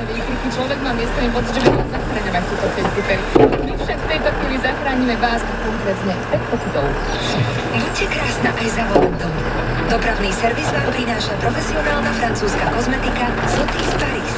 strašné výkriky, človek má miestami pocit, že by mal zachraňovať túto Katy. My však v tejto chvíli zachránime vás a konkrétne 5 pocitov. Buďte krásna aj za volantom. Dopravný servis vám prináša profesionálna francúzska kozmetika Sotis Paris.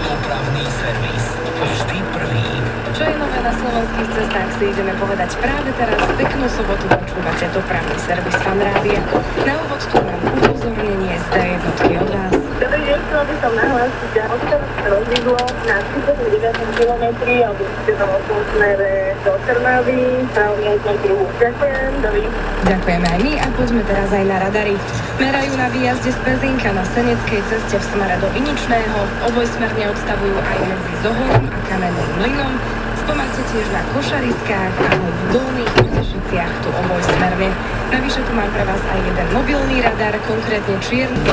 Dopravný servis. Vždy prvý. Čo je nové na slovenských cestách, si ideme povedať práve teraz. Peknú sobotu počúvate dopravný servis Fan Rádia. Na úvod tu mám upozornenie z D1 od vás. Dobrý deň, chcela by som nahlásiť, že odtiaľ sa rozvidlo na 39. kilometri a budete tam v smere do Trnavy a umielkom kruhu. Ďakujem, dovidenia. Ďakujeme aj my a poďme teraz aj na radary. Merajú na výjazde z Pezínka na Seneckej ceste v smere do Viničného. Obojsmerne odstavujú aj medzi Zoholom a Kamenným mlynom. Spomalte tiež na Košariskách a v Dolných Tešiciach tu obojsmerne. Navyše tu mám pre vás aj jeden mobilný radar, konkrétne čierny.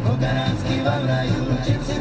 Pogaránsky vám hrajú, gypsy